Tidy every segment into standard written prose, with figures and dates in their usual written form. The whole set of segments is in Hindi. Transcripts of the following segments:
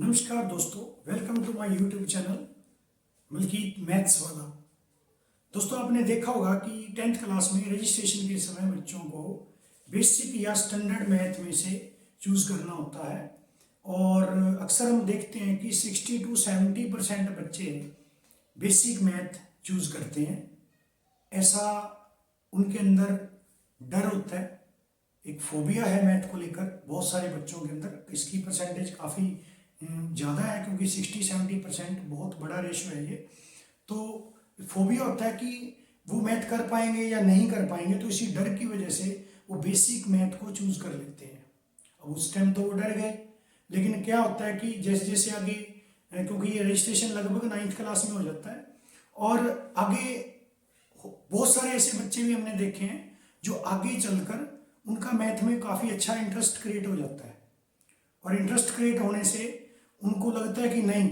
नमस्कार दोस्तों, welcome to my YouTube channel Malkeet maths वाला। दोस्तों, आपने देखा होगा कि 10th क्लास में रजिस्ट्रेशन के समय बच्चों को बेसिक या स्टैंडर्ड मैथ में से चूज करना होता है और अक्सर हम देखते हैं कि 60 to 70% बच्चे बेसिक मैथ चूज करते हैं। ऐसा उनके अंदर डर होता है, एक फोबिया है मैथ को लेकर बहुत सारे बच्चों के अंदर। इसकी परसेंटेज काफ़ी ज़्यादा है क्योंकि 60-70% बहुत बड़ा रेशो है ये। तो फोबिया होता है कि वो मैथ कर पाएंगे या नहीं कर पाएंगे, तो इसी डर की वजह से वो बेसिक मैथ को चूज कर लेते हैं। अब उस टाइम तो वो डर गए, लेकिन क्या होता है कि जैसे जैसे आगे, क्योंकि ये रजिस्ट्रेशन लगभग 9th क्लास में हो जाता है और आगे बहुत सारे ऐसे बच्चे भी हमने देखे हैं जो आगे चलकर उनका मैथ में काफ़ी अच्छा इंटरेस्ट क्रिएट हो जाता है और इंटरेस्ट क्रिएट होने से उनको लगता है कि नहीं,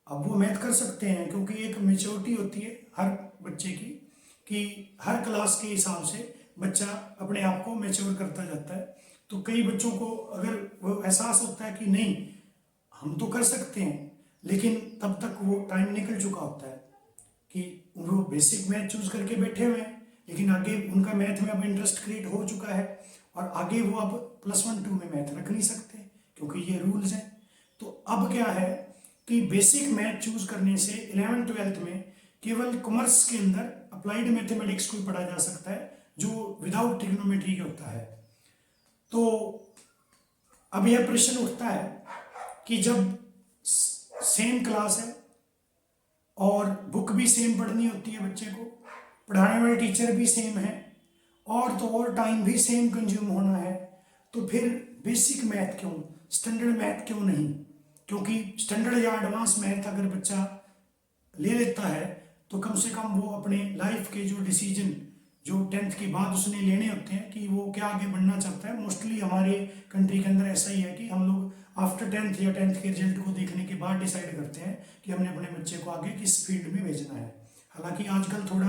अब वो मैथ कर सकते हैं। क्योंकि एक मेच्योरिटी होती है हर बच्चे की कि हर क्लास के हिसाब से बच्चा अपने आप को मैच्योर करता जाता है। तो कई बच्चों को अगर वो एहसास होता है कि नहीं, हम तो कर सकते हैं, लेकिन तब तक वो टाइम निकल चुका होता है कि वो बेसिक मैथ चूज करके बैठे हुए हैं, लेकिन आगे उनका मैथ में अब इंटरेस्ट क्रिएट हो चुका है और आगे वो अब +1 2 में मैथ रख नहीं सकते क्योंकि ये रूल्स हैं। तो अब क्या है कि बेसिक मैथ चूज करने से 11th 12th में केवल कॉमर्स के अंदर अप्लाइड मैथमेटिक्स को पढ़ा जा सकता है जो विदाउट ट्रिग्नोमेट्री होता है। तो अब यह प्रश्न उठता है कि जब सेम क्लास है और बुक भी सेम पढ़नी होती है बच्चे को, पढ़ाने वाले टीचर भी सेम है और तो और टाइम भी सेम कंज्यूम होना है, तो फिर बेसिक मैथ क्यों, स्टैंडर्ड मैथ क्यों नहीं? क्योंकि स्टैंडर्ड या एडवांस मैथ अगर बच्चा ले लेता है तो कम से कम वो अपने लाइफ के जो डिसीजन जो 10th के बाद उसने लेने होते हैं कि वो क्या आगे बढ़ना चाहता है। मोस्टली हमारे कंट्री के अंदर ऐसा ही है कि हम लोग आफ्टर 10th या 10th के रिजल्ट को देखने के बाद डिसाइड करते हैं कि हमने अपने बच्चे को आगे किस फील्ड में भेजना है। हालांकि आजकल थोड़ा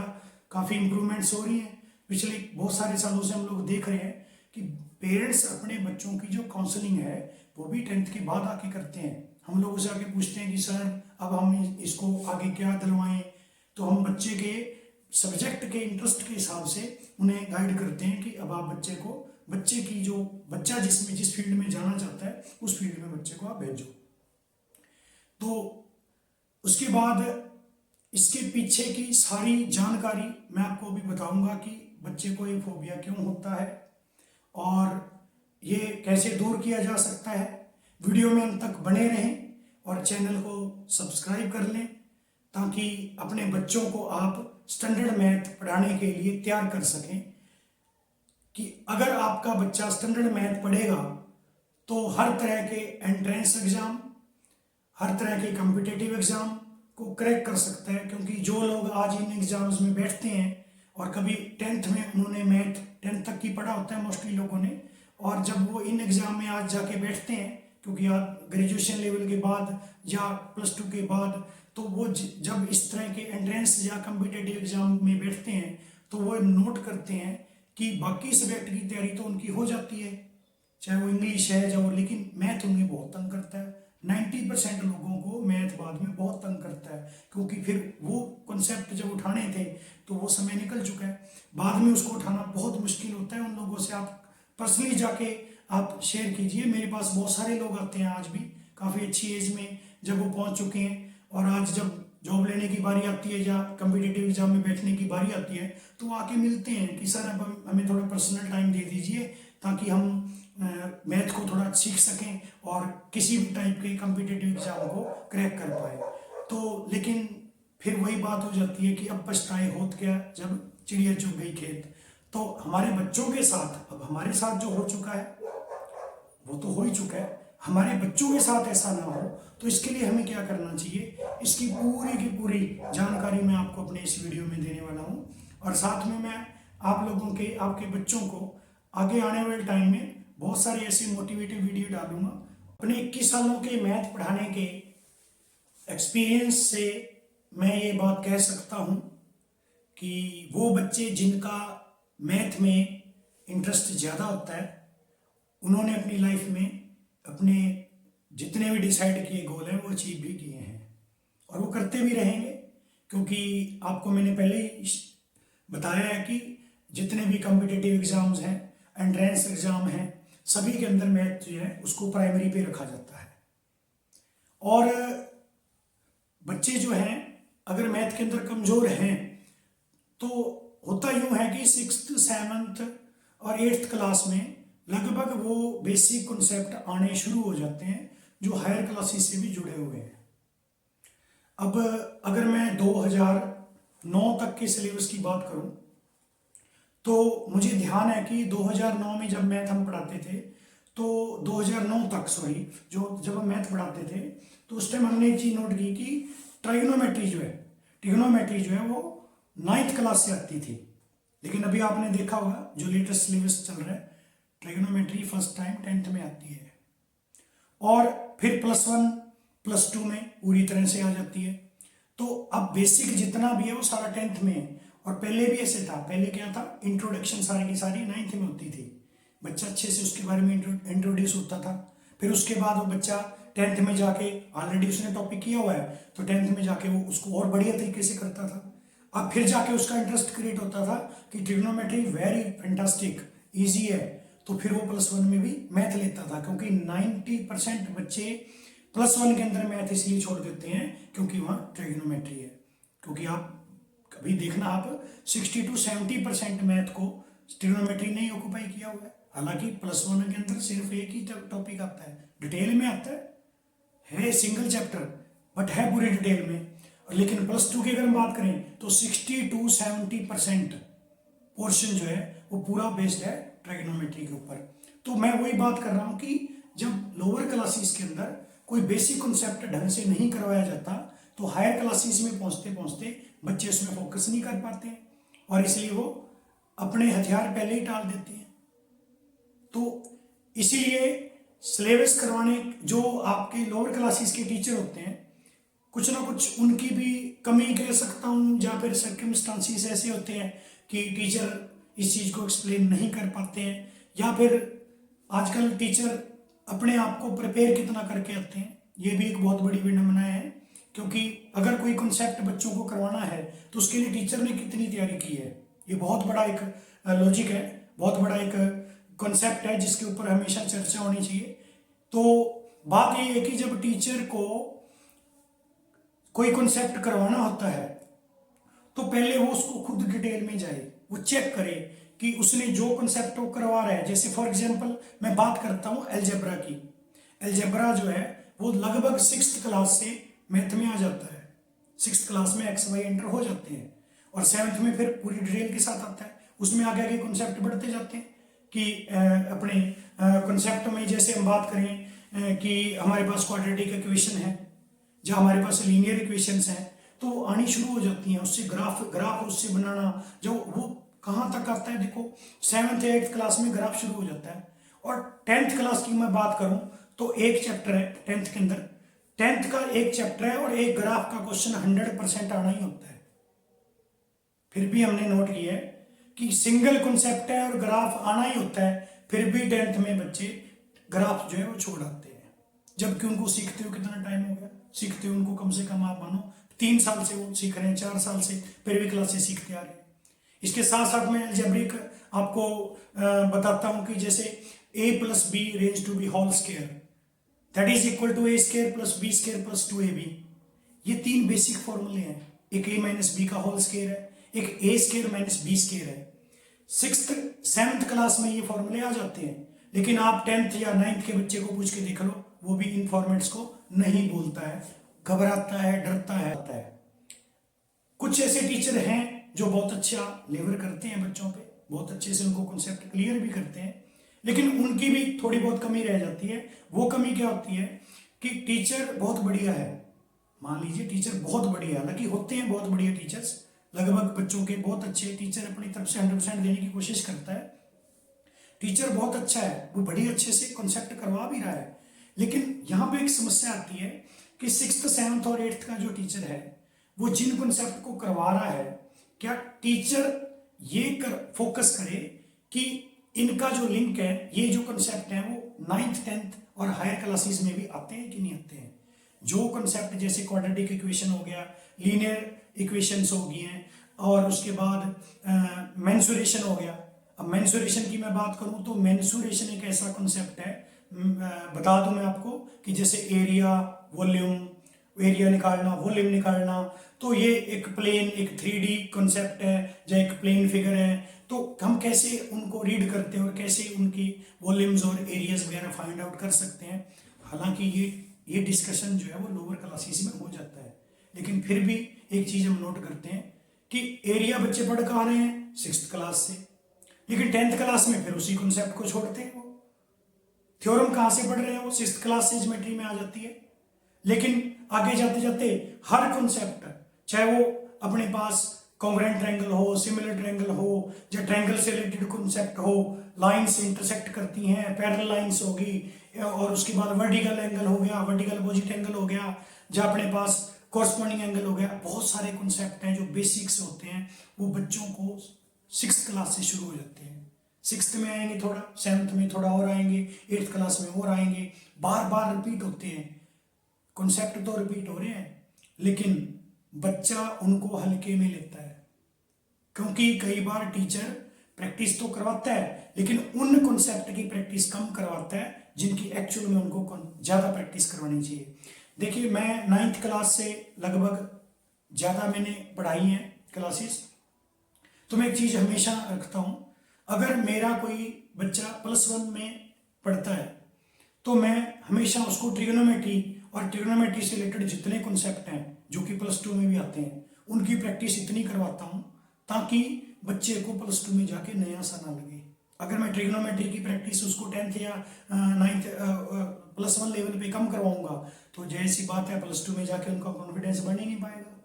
काफ़ी इम्प्रूवमेंट्स हो रही हैं। पिछले बहुत सारे सालों से हम लोग देख रहे हैं कि पेरेंट्स अपने बच्चों की जो काउंसलिंग है वो भी 10th के बाद आके करते हैं। हम लोग उसे आगे पूछते हैं कि सर अब हम इसको आगे क्या दिलवाएं, तो हम बच्चे के सब्जेक्ट के इंटरेस्ट के हिसाब से उन्हें गाइड करते हैं कि अब आप बच्चे की जो बच्चा जिस फील्ड में जाना चाहता है उस फील्ड में बच्चे को आप भेजो। तो उसके बाद इसके पीछे की सारी जानकारी मैं आपको अभी बताऊंगा कि बच्चे को ये फोबिया क्यों होता है और ये कैसे दूर किया जा सकता है। वीडियो में अंत तक बने रहें और चैनल को सब्सक्राइब कर लें ताकि अपने बच्चों को आप स्टैंडर्ड मैथ पढ़ाने के लिए तैयार कर सकें। कि अगर आपका बच्चा स्टैंडर्ड मैथ पढ़ेगा तो हर तरह के एंट्रेंस एग्जाम, हर तरह के कॉम्पिटिटिव एग्जाम को क्रैक कर सकता है। क्योंकि जो लोग आज इन एग्जाम्स में बैठते हैं और कभी 10th में उन्होंने मैथ 10th तक की पढ़ा होता है मोस्टली लोगों ने, और जब वो इन एग्जाम में आज जाके बैठते हैं, क्योंकि आप ग्रेजुएशन लेवल के बाद या +2 के बाद, तो वो जब इस तरह के एंट्रेंस या कॉम्पिटिटिव एग्जाम में बैठते हैं तो वो नोट करते हैं कि बाकी सब्जेक्ट की तैयारी तो उनकी हो जाती है, चाहे वो इंग्लिश है जो, लेकिन मैथ उन्हें बहुत तंग करता है। 90% लोगों को मैथ बाद में बहुत तंग करता है क्योंकि फिर वो कॉन्सेप्ट जब उठाने थे तो वो समय निकल चुका है, बाद में उसको उठाना बहुत मुश्किल होता है। उन लोगों से आप पर्सनली जाके आप शेयर कीजिए। मेरे पास बहुत सारे लोग आते हैं आज भी काफ़ी अच्छी एज में, जब वो पहुंच चुके हैं और आज जब जॉब लेने की बारी आती है या कॉम्पिटिटिव एग्जाम में बैठने की बारी आती है तो वो आके मिलते हैं कि सर अब हमें थोड़ा पर्सनल टाइम दे दीजिए ताकि हम मैथ को थोड़ा सीख सकें और किसी भी टाइप के कॉम्पिटिटिव एग्जाम को क्रैक कर पाए। तो लेकिन फिर वही बात हो जाती है कि अब पछताए होत क्या जब चिड़िया चुग गई खेत। तो हमारे बच्चों के साथ, अब हमारे साथ जो हो चुका है वो तो हो ही चुका है, हमारे बच्चों के साथ ऐसा ना हो तो इसके लिए हमें क्या करना चाहिए, इसकी पूरी की पूरी जानकारी मैं आपको अपने इस वीडियो में देने वाला हूँ। और साथ में मैं आप लोगों के, आपके बच्चों को आगे आने वाले टाइम में बहुत सारे ऐसे मोटिवेटिव वीडियो डालूंगा। अपने 21 सालों के मैथ पढ़ाने के एक्सपीरियंस से मैं ये बात कह सकता हूँ कि वो बच्चे जिनका मैथ में इंटरेस्ट ज़्यादा होता है उन्होंने अपनी लाइफ में अपने जितने भी डिसाइड किए गोल हैं वो अचीव भी किए हैं और वो करते भी रहेंगे, क्योंकि आपको मैंने पहले ही बताया है कि जितने भी कॉम्पिटिटिव एग्जाम्स हैं, एंट्रेंस एग्जाम हैं, सभी के अंदर मैथ जो है उसको प्राइमरी पे रखा जाता है। और बच्चे जो हैं अगर मैथ के अंदर कमज़ोर हैं तो होता यूँ है कि 6th 7th और 8th क्लास में लगभग वो बेसिक कॉन्सेप्ट आने शुरू हो जाते हैं जो हायर क्लासेस से भी जुड़े हुए हैं। अब अगर मैं 2009 तक के सिलेबस की बात करूं तो मुझे ध्यान है कि 2009 में जब मैथ हम पढ़ाते थे तो 2009 तक जब हम मैथ पढ़ाते थे तो उस टाइम हमने एक चीज़ नोट की कि ट्राइगोनोमेट्री जो है वो 9th क्लास से आती थी। लेकिन अभी आपने देखा होगा जो लेटेस्ट सिलेबस चल रहा है, ट्राइगोनोमेट्री फर्स्ट टाइम 10th में आती है और फिर +1 +2 में पूरी तरह से आ जाती है। तो अब बेसिक जितना भी है वो सारा 10th में है। और पहले भी ऐसे था, पहले क्या था, इंट्रोडक्शन सारी की सारी 9th में होती थी, बच्चा अच्छे से उसके बारे में इंट्रोड्यूस होता था। फिर उसके बाद वो बच्चा 10th में जाके ऑलरेडी उसने टॉपिक किया हुआ है तो 10th में जाके वो उसको और बढ़िया तरीके से करता था। अब फिर जाके उसका इंटरेस्ट क्रिएट होता था कि ट्रिग्नोमेट्री वेरी फैंटास्टिक ईजी है, तो फिर वो +1 में भी मैथ लेता था, क्योंकि 90% बच्चे +1 के अंदर मैथ इसलिए छोड़ देते हैं क्योंकि वहाँ ट्रिग्नोमेट्री है। क्योंकि आप कभी देखना, आप 60 to 70% मैथ को ट्रिग्नोमेट्री ने ऑक्यूपाई किया हुआ है। हालांकि +1 के अंदर सिर्फ एक ही टॉपिक आता है, डिटेल में आता है सिंगल चैप्टर, बट है पूरी डिटेल में। लेकिन +2 की अगर हम बात करें तो 60 to 70% पोर्शन जो है वो पूरा बेस्ड है ट्राइगोनोमेट्री के ऊपर। तो मैं वही बात कर रहा हूँ कि जब लोअर क्लासेस के अंदर कोई बेसिक कॉन्सेप्ट ढंग से नहीं करवाया जाता तो हायर क्लासेस में पहुंचते पहुंचते बच्चे उसमें फोकस नहीं कर पाते और इसलिए वो अपने हथियार पहले ही टाल देते हैं। तो इसीलिए सिलेबस करवाने जो आपके लोअर क्लासेस के टीचर होते हैं, कुछ ना कुछ उनकी भी कमी कह सकता हूँ, या फिर सर्कमस्टांसिस ऐसे होते हैं कि टीचर इस चीज़ को एक्सप्लेन नहीं कर पाते हैं, या फिर आजकल टीचर अपने आप को प्रिपेयर कितना करके आते हैं, ये भी एक बहुत बड़ी विडंबना है। क्योंकि अगर कोई कॉन्सेप्ट बच्चों को करवाना है तो उसके लिए टीचर ने कितनी तैयारी की है, ये बहुत बड़ा एक लॉजिक है, बहुत बड़ा एक कॉन्सेप्ट है जिसके ऊपर हमेशा चर्चा होनी चाहिए। तो बात ये है कि जब टीचर को कोई कॉन्सेप्ट करवाना होता है तो पहले वो उसको खुद डिटेल में जाए, वो चेक करे कि उसने जो कॉन्सेप्ट वो करवा रहा है। जैसे फॉर एग्जांपल मैं बात करता हूँ अलजेब्रा की। अलजेब्रा जो है वो लगभग 6th क्लास से मैथ में आ जाता है, 6th क्लास में एक्स वाई एंटर हो जाते हैं और 7th में फिर पूरी डिटेल के साथ आता है। उसमें आगे आगे कॉन्सेप्ट बढ़ते जाते हैं कि अपने कॉन्सेप्ट में जैसे हम बात करें कि हमारे पास क्वाड्रेटिक इक्वेशन है, जहाँ हमारे पास लीनियर इक्वेशंस हैं तो आनी शुरू हो जाती हैं, उससे ग्राफ उससे बनाना, जो वो कहाँ तक आता है, देखो 7th 8th क्लास में ग्राफ शुरू हो जाता है। और 10th क्लास की मैं बात करूँ तो एक चैप्टर है 10th के अंदर, 10th का एक चैप्टर है और एक ग्राफ का क्वेश्चन 100% आना ही होता है। फिर भी हमने नोट किया है कि सिंगल कॉन्सेप्ट है और ग्राफ आना ही होता है, फिर भी 10th में बच्चे ग्राफ जो है वो छोड़ आते हैं, जबकि उनको सीखते हो कितना टाइम हो गया, सीखते हो उनको कम से कम आप मानो 3 साल से वो सीख रहे हैं, 4 साल से पहली क्लास से सीखते आ रहे हैं। इसके साथ साथ मैं अलजेब्रिक आपको बताता हूँ कि जैसे a + b range to b whole square that is equal to a² + b² + 2ab, ये 3 बेसिक फॉर्मूले हैं। एक a - b का होल स्क्वायर है, एक a² - b² है। 6th 7th क्लास में ये फॉर्मूले आ जाते हैं, लेकिन आप 10th या 9th के बच्चे को पूछ के देख लो, वो भी इन फॉर्मेट्स को नहीं बोलता है, घबराता है, डरता है। कुछ ऐसे टीचर हैं जो बहुत अच्छा लेवर करते हैं बच्चों पे, बहुत अच्छे से उनको कॉन्सेप्ट क्लियर भी करते हैं, लेकिन उनकी भी थोड़ी बहुत कमी रह जाती है। वो कमी क्या होती है कि टीचर बहुत बढ़िया है, मान लीजिए टीचर बहुत बढ़िया, हालांकि होते हैं बहुत बढ़िया टीचर्स, लगभग बच्चों के बहुत अच्छे टीचर अपनी तरफ से 100% देने की कोशिश करता है, टीचर बहुत अच्छा है, वो बड़ी अच्छे से कॉन्सेप्ट करवा भी रहा है। लेकिन यहाँ पे एक समस्या आती है कि 6th 7th और 8th का जो टीचर है वो जिन कॉन्सेप्ट को करवा रहा है, क्या टीचर ये फोकस करे कि इनका जो लिंक है, ये जो कॉन्सेप्ट है वो नाइन्थ टेंथ और हायर क्लासेस में भी आते हैं कि नहीं आते हैं। जो कॉन्सेप्ट जैसे क्वाड्रेटिक इक्वेशन हो गया, लीनियर इक्वेशंस हो गई हैं, और उसके बाद मेंसुरेशन हो गया। अब मेंसुरेशन की मैं बात करूं तो मेंसुरेशन एक ऐसा कॉन्सेप्ट है, बता दूं मैं आपको, कि जैसे एरिया, वॉल्यूम, एरिया निकालना, वॉल्यूम निकालना, तो ये एक प्लेन, एक 3D कॉन्सेप्ट है, जो एक प्लेन फिगर है, तो हम कैसे उनको रीड करते हैं और कैसे उनकी वॉल्यूम्स और एरियाज वगैरह फाइंड आउट कर सकते हैं। हालांकि ये डिस्कशन जो है वो लोअर क्लासेस में हो जाता है, लेकिन फिर भी एक चीज हम नोट करते हैं कि एरिया बच्चे पढ़ कहाँ रहे हैं 6th क्लास से, लेकिन 10th क्लास में फिर उसी कॉन्सेप्ट को छोड़ते हैं। वो थ्योरम कहाँ से पढ़ रहे हैं, वो 6th क्लास से ज्योमेट्री में आ जाती है। लेकिन आगे जाते जाते हर कॉन्सेप्ट, चाहे वो अपने पास कॉन्ग्रुएंट ट्रायंगल हो, सिमिलर ट्रायंगल हो, या ट्रायंगल से रिलेटेड कॉन्सेप्ट हो, लाइंस इंटरसेक्ट करती हैं, पैरेलल लाइंस होगी, और उसके बाद वर्टिकल एंगल हो गया, वर्टिकल अपोजिट एंगल हो गया, या अपने पास कॉरस्पॉन्डिंग एंगल हो गया। बहुत सारे कॉन्सेप्ट हैं जो बेसिक्स होते हैं, वो बच्चों को 6th क्लास से शुरू हो जाते हैं। 6th में आएंगे थोड़ा, 7th में थोड़ा और आएंगे, 8th क्लास में और आएंगे, बार बार रिपीट होते हैं कॉन्सेप्ट, तो रिपीट हो रहे हैं, लेकिन बच्चा उनको हल्के में लेता है, क्योंकि कई बार टीचर प्रैक्टिस तो करवाता है, लेकिन उन कॉन्सेप्ट की प्रैक्टिस कम करवाता है जिनकी एक्चुअल में उनको ज़्यादा प्रैक्टिस करवानी चाहिए। देखिए, मैं 9th क्लास से लगभग ज़्यादा मैंने पढ़ाई है क्लासेस, तो मैं एक चीज़ हमेशा रखता हूँ, अगर मेरा कोई बच्चा +1 में पढ़ता है तो मैं हमेशा उसको ट्रिग्नोमेट्री और ट्रिग्नोमेट्री से रिलेटेड जितने कॉन्सेप्ट हैं जो कि +2 में भी आते हैं, उनकी प्रैक्टिस इतनी करवाता हूँ ताकि बच्चे को +2 में जाके नया सा ना लगे। अगर मैं ट्रिग्नोमेट्री की प्रैक्टिस उसको 10th या 9th +1 लेवल पे कम करवाऊंगा, तो जैसी बात है +2 में जाके उनका कॉन्फिडेंस बढ़ ही नहीं पाएगा।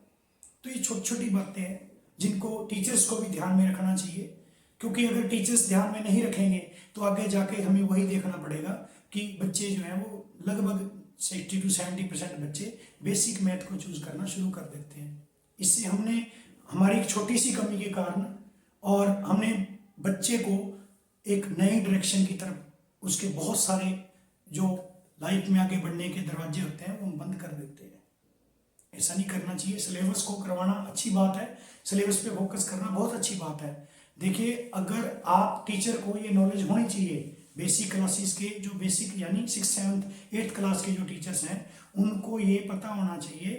तो ये छोटी छोटी बातें हैं जिनको टीचर्स को भी ध्यान में रखना चाहिए, क्योंकि अगर टीचर्स ध्यान में नहीं रखेंगे तो आगे जाके हमें वही देखना पड़ेगा कि बच्चे जो हैं वो लगभग 60 to 70% बच्चे बेसिक मैथ को चूज करना शुरू कर देते हैं। इससे हमने हमारी एक छोटी सी कमी के कारण, और हमने बच्चे को एक नई डायरेक्शन की तरफ, उसके बहुत सारे जो लाइफ में आगे बढ़ने के दरवाजे होते हैं वो हम बंद कर देते हैं। ऐसा नहीं करना चाहिए। सिलेबस को करवाना अच्छी बात है, सिलेबस पे फोकस करना बहुत अच्छी बात है। देखिए, अगर आप टीचर को ये नॉलेज होनी चाहिए, बेसिक क्लासेस के जो बेसिक यानी 6th 7th 8th क्लास के जो टीचर्स हैं, उनको ये पता होना चाहिए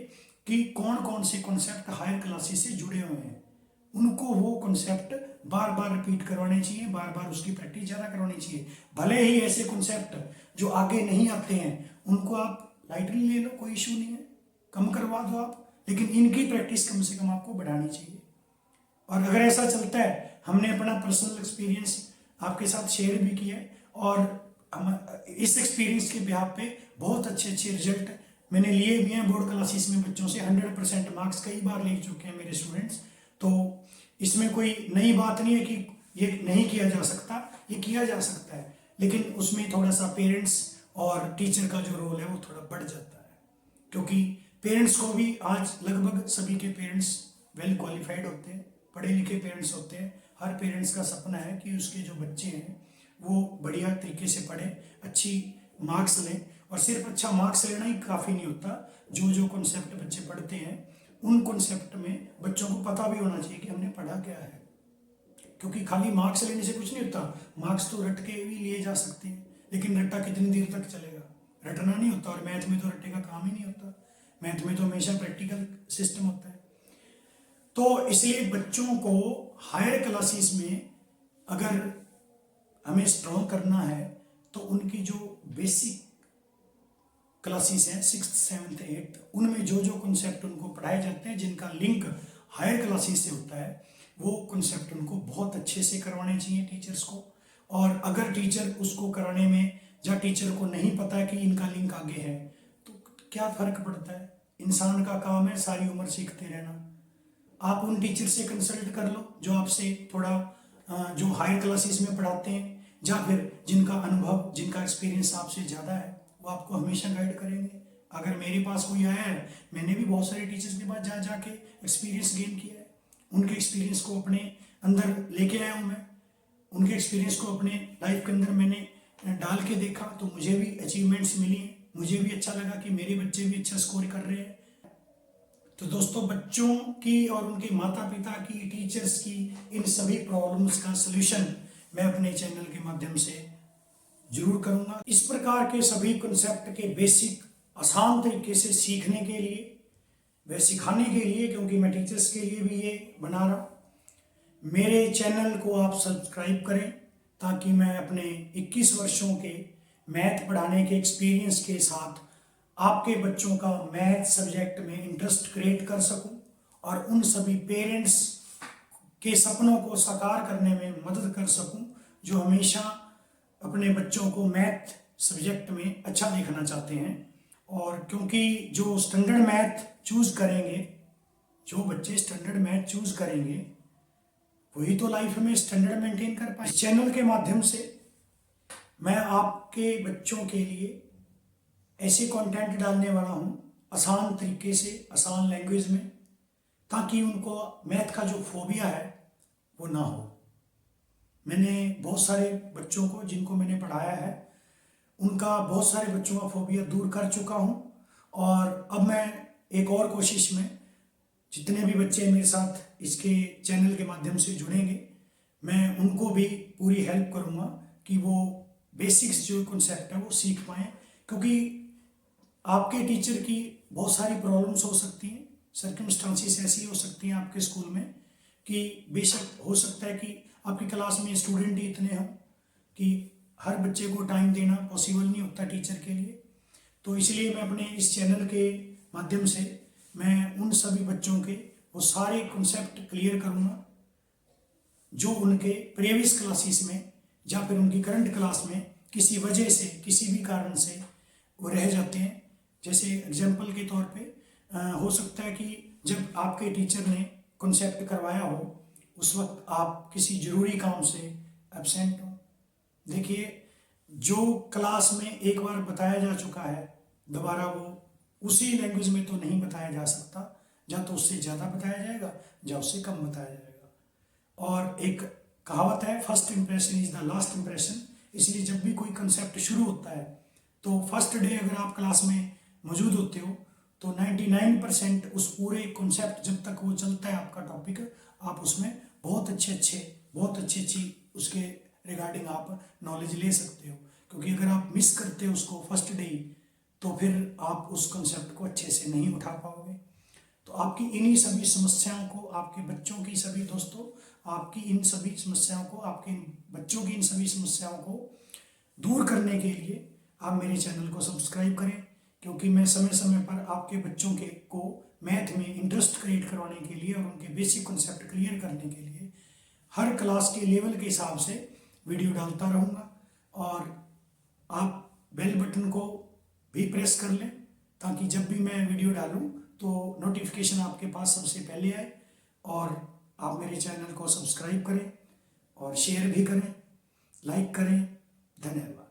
कि कौन कौन से कॉन्सेप्ट हायर क्लासेस से जुड़े हुए हैं। उनको वो कॉन्सेप्ट बार बार रिपीट करवाने चाहिए, बार बार उसकी प्रैक्टिस ज़्यादा करवानी चाहिए। भले ही ऐसे कॉन्सेप्ट जो आगे नहीं आते हैं उनको आप लाइटली ले लो, कोई इशू नहीं है, कम करवा दो आप, लेकिन इनकी प्रैक्टिस कम से कम आपको बढ़ानी चाहिए। और अगर ऐसा चलता है, हमने अपना पर्सनल एक्सपीरियंस आपके साथ शेयर भी किया है, और हम इस एक्सपीरियंस के बिहाफ पे बहुत अच्छे अच्छे रिजल्ट मैंने लिए भी हैं बोर्ड क्लासेस में। बच्चों से 100% मार्क्स कई बार ले चुके हैं मेरे स्टूडेंट्स। तो इसमें कोई नई बात नहीं है कि ये नहीं किया जा सकता, ये किया जा सकता है, लेकिन उसमें थोड़ा सा पेरेंट्स और टीचर का जो रोल है वो थोड़ा बढ़ जाता है, क्योंकि पेरेंट्स को भी आज लगभग सभी के पेरेंट्स वेल क्वालिफाइड होते हैं, पढ़े लिखे पेरेंट्स होते हैं। हर पेरेंट्स का सपना है कि उसके जो बच्चे हैं वो बढ़िया तरीके से पढ़ें, अच्छी मार्क्स लें, और सिर्फ अच्छा मार्क्स लेना ही काफ़ी नहीं होता। जो जो कॉन्सेप्ट बच्चे पढ़ते हैं उन कॉन्सेप्ट में बच्चों को पता भी होना चाहिए कि हमने पढ़ा क्या है, क्योंकि खाली मार्क्स लेने से कुछ नहीं होता। मार्क्स तो रट के भी लिए जा सकते हैं, लेकिन रट्टा कितनी देर तक चलेगा, रटना नहीं होता। और मैथ में तो रट्टे का काम ही नहीं होता, मैथ में तो हमेशा प्रैक्टिकल सिस्टम होता है। तो इसलिए बच्चों को हायर क्लासेस में अगर हमें स्ट्रॉन्ग करना है तो उनकी जो बेसिक क्लासेस हैं 6th 7th 8th, उनमें जो जो कॉन्सेप्ट उनको पढ़ाए जाते हैं जिनका लिंक हायर क्लासेस से होता है, वो कॉन्सेप्ट उनको बहुत अच्छे से करवाने चाहिए टीचर्स को। और अगर टीचर उसको कराने में, या टीचर को नहीं पता कि इनका लिंक आगे है, तो क्या फर्क पड़ता है। इंसान का काम है सारी उम्र सीखते रहना। आप उन टीचर से कंसल्ट कर लो जो आपसे थोड़ा जो हायर क्लासेस में पढ़ाते हैं, या फिर जिनका अनुभव, जिनका एक्सपीरियंस आपसे ज़्यादा है, वो आपको हमेशा गाइड करेंगे। अगर मेरे पास कोई आया है, मैंने भी बहुत सारे टीचर्स के पास जा जाके एक्सपीरियंस गेन किया है, उनके एक्सपीरियंस को अपने अंदर लेके आया हूँ मैं, उनके एक्सपीरियंस को अपने लाइफ के अंदर मैंने डाल के देखा तो मुझे भी अचीवमेंट्स मिली हैं, मुझे भी अच्छा लगा कि मेरे बच्चे भी अच्छा स्कोर कर रहे हैं। तो दोस्तों, बच्चों की और उनके माता पिता की, टीचर्स की, इन सभी प्रॉब्लम्स का सलूशन मैं अपने चैनल के माध्यम से जरूर करूँगा। इस प्रकार के सभी कंसेप्ट के बेसिक आसान तरीके से सीखने के लिए, व सिखाने के लिए, क्योंकि मैं टीचर्स के लिए भी ये बना रहा, मेरे चैनल को आप सब्सक्राइब करें ताकि मैं अपने 21 वर्षों के मैथ पढ़ाने के एक्सपीरियंस के साथ आपके बच्चों का मैथ सब्जेक्ट में इंटरेस्ट क्रिएट कर सकूं और उन सभी पेरेंट्स के सपनों को साकार करने में मदद कर सकूं जो हमेशा अपने बच्चों को मैथ सब्जेक्ट में अच्छा देखना चाहते हैं। और क्योंकि जो स्टैंडर्ड मैथ चूज़ करेंगे, जो बच्चे स्टैंडर्ड मैथ चूज़ करेंगे वही तो लाइफ में स्टैंडर्ड मेंटेन कर पाए। इस चैनल के माध्यम से मैं आपके बच्चों के लिए ऐसे कंटेंट डालने वाला हूँ आसान तरीके से, आसान लैंग्वेज में, ताकि उनको मैथ का जो फोबिया है वो ना हो। मैंने बहुत सारे बच्चों को जिनको मैंने पढ़ाया है उनका, बहुत सारे बच्चों का फोबिया दूर कर चुका हूँ। और अब मैं एक और कोशिश में, जितने भी बच्चे मेरे साथ इसके चैनल के माध्यम से जुड़ेंगे, मैं उनको भी पूरी हेल्प करूँगा कि वो बेसिक्स जो कॉन्सेप्ट है वो सीख पाएँ। क्योंकि आपके टीचर की बहुत सारी प्रॉब्लम्स हो सकती हैं, सर्कमस्टांसिस ऐसी हो सकती हैं आपके स्कूल में कि बेशक हो सकता है कि आपकी क्लास में स्टूडेंट ही इतने हों कि हर बच्चे को टाइम देना पॉसिबल नहीं होता टीचर के लिए। तो इसलिए मैं अपने इस चैनल के माध्यम से मैं उन सभी बच्चों के वो सारे कॉन्सेप्ट क्लियर करूँगा जो उनके प्रीवियस क्लासेस में या फिर उनकी करंट क्लास में किसी वजह से, किसी भी कारण से वो रह जाते हैं। जैसे एग्जाम्पल के तौर पे हो सकता है कि जब आपके टीचर ने कॉन्सेप्ट करवाया हो उस वक्त आप किसी ज़रूरी काम से एब्सेंट हो। देखिए, जो क्लास में एक बार बताया जा चुका है दोबारा वो उसी लैंग्वेज में तो नहीं बताया जा सकता, या तो उससे ज़्यादा बताया जाएगा या उससे कम बताया जाएगा। और एक कहावत है, first impression is the last impression. इसलिए जब भी कोई कंसेप्ट शुरू होता है तो फर्स्ट डे अगर आप क्लास में मौजूद होते हो तो 99% उस पूरे कॉन्सेप्ट जब तक वो चलता है आपका टॉपिक, आप उसमें बहुत अच्छी उसके रिगार्डिंग आप नॉलेज ले सकते हो। क्योंकि अगर आप मिस करते हो उसको फर्स्ट डे तो फिर आप उस कॉन्सेप्ट को अच्छे से नहीं उठा पाओगे। तो आपकी इन्हीं सभी समस्याओं को, आपके बच्चों की सभी दोस्तों, आपकी इन सभी समस्याओं को, आपके बच्चों की इन सभी समस्याओं को दूर करने के लिए आप मेरे चैनल को सब्सक्राइब करें। क्योंकि मैं समय समय पर आपके बच्चों के को मैथ में इंटरेस्ट क्रिएट करवाने के लिए और उनके बेसिक कॉन्सेप्ट क्लियर करने के लिए हर क्लास के लेवल के हिसाब से वीडियो डालता रहूँगा। और आप बेल बटन को भी प्रेस कर लें ताकि जब भी मैं वीडियो डालूं तो नोटिफिकेशन आपके पास सबसे पहले आए। और आप मेरे चैनल को सब्सक्राइब करें और शेयर भी करें, लाइक करें। धन्यवाद।